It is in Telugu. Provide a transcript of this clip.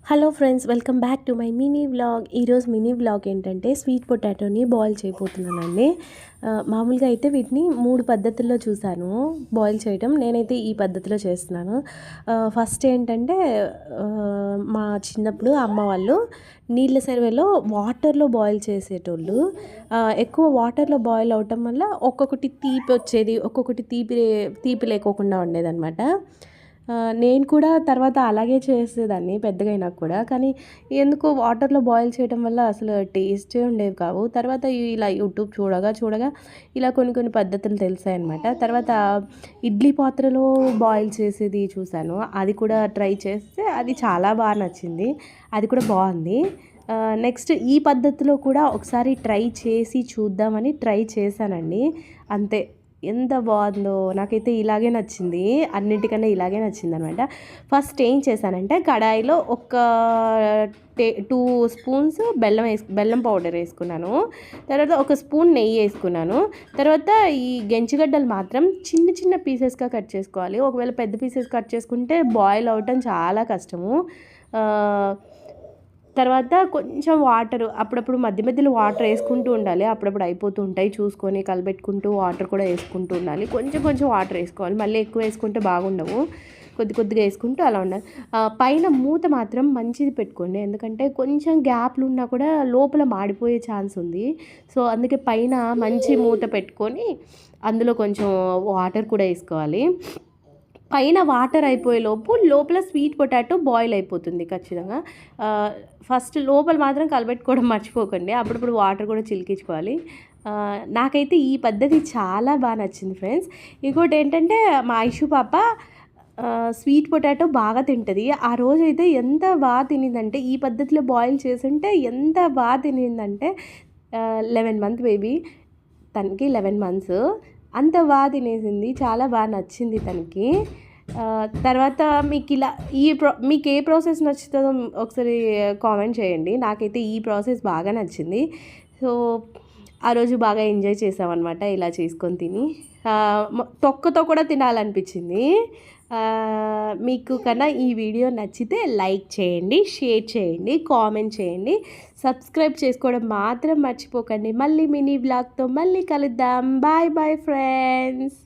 Hello friends, welcome back to my mini vlog. ఈరోజు మినీ వ్లాగ్ ఏంటంటే స్వీట్ పొటాటోని బాయిల్ చేయబోతున్నానండి. మామూలుగా అయితే వీటిని 3 పద్ధతుల్లో చూశాను బాయిల్ చేయడం. నేనైతే ఈ పద్ధతిలో చేస్తున్నాను. ఫస్ట్ ఏంటంటే మా చిన్నప్పుడు అమ్మ వాళ్ళు నీళ్ళ సర్వేలో వాటర్లో బాయిల్ చేసేటోళ్ళు. ఎక్కువ వాటర్లో బాయిల్ అవటం వల్ల ఒక్కొక్కటి తీపి వచ్చేది, ఒక్కొక్కటి తీపి లేకోకుండా ఉండేదన్నమాట. నేను కూడా తర్వాత అలాగే చేసేదాన్ని పెద్దగయినాక కూడా. కానీ ఎందుకో వాటర్‌లో బాయిల్ చేయడం వల్ల అసలు టేస్టే ఉండేవి కావు. తర్వాత ఇలా యూట్యూబ్ చూడగా ఇలా కొన్ని పద్ధతులు తెలిసాయన్నమాట. తర్వాత ఇడ్లీ పాత్రలో బాయిల్ చేసేది చూశాను. అది కూడా ట్రై చేస్తే అది చాలా నచ్చింది. అది కూడా బావుంది. నెక్స్ట్ ఈ పద్ధతిలో కూడా ఒకసారి ట్రై చేసి చూద్దామని ట్రై చేశానండి. అంతే. ఎంత బాగుందో నాకైతే ఇలాగే నచ్చింది. అన్నిటికన్నా ఇలాగే నచ్చిందనమాట. ఫస్ట్ ఏం చేశానంటే కడాయిలో ఒక 2 స్పూన్స్ బెల్లం పౌడర్ వేసుకున్నాను. తర్వాత ఒక స్పూన్ నెయ్యి వేసుకున్నాను. తర్వాత ఈ గెంచిగడ్డలు మాత్రం చిన్న పీసెస్గా కట్ చేసుకోవాలి. ఒకవేళ పెద్ద పీసెస్ కట్ చేసుకుంటే బాయిల్ అవ్వటం చాలా కష్టము. తర్వాత కొంచెం వాటర్ అప్పుడప్పుడు మధ్యలో వాటర్ వేసుకుంటూ ఉండాలి. అప్పుడప్పుడు అయిపోతూ ఉంటాయి. చూసుకొని కలబెట్టుకుంటూ వాటర్ కూడా వేసుకుంటూ ఉండాలి. కొంచెం వాటర్ వేసుకోవాలి. మళ్ళీ ఎక్కువ వేసుకుంటే బాగుండవు. కొద్దిగా వేసుకుంటూ అలా ఉండాలి. పైన మూత మాత్రం మంచిది పెట్టుకోండి. ఎందుకంటే కొంచెం గ్యాప్లు ఉన్నా కూడా లోపల మాడిపోయే ఛాన్స్ ఉంది. సో అందుకే పైన మంచి మూత పెట్టుకొని అందులో కొంచెం వాటర్ కూడా వేసుకోవాలి. పైన వాటర్ అయిపోయేలోపు లోపల స్వీట్ పొటాటో బాయిల్ అయిపోతుంది ఖచ్చితంగా. ఫస్ట్ లోపల మాత్రం కలబెట్టుకోవడం మర్చిపోకండి. అప్పుడప్పుడు వాటర్ కూడా చిలికించుకోవాలి. నాకైతే ఈ పద్ధతి చాలా నచ్చింది ఫ్రెండ్స్. ఇంకోటి ఏంటంటే మా ఐషు పాప స్వీట్ పొటాటో బాగా తింటుంది. ఆ రోజైతే ఎంత తినిందంటే ఈ పద్ధతిలో బాయిల్ చేసుంటే ఎంత తినిందంటే 11 మంత్ బేబీ, తనకి 11 మంత్స్. అంత తినేసింది. చాలా నచ్చింది తనకి. తర్వాత మీకు ఏ ప్రాసెస్ నచ్చుతుందో ఒకసారి కామెంట్ చేయండి. నాకైతే ఈ ప్రాసెస్ బాగా నచ్చింది. సో ఆ రోజు బాగా ఎంజాయ్ చేసామన్నమాట ఇలా చేసుకొని తిని. తొక్కతో కూడా తినాలనిపించింది. మీకు కన్నా ఈ వీడియో నచ్చితే లైక్ చేయండి, షేర్ చేయండి, కామెంట్ చేయండి, సబ్స్క్రైబ్ చేసుకోవడం మాత్రం మర్చిపోకండి. మళ్ళీ మినీ వ్లాగ్తో మళ్ళీ కలుద్దాం. Bye friends.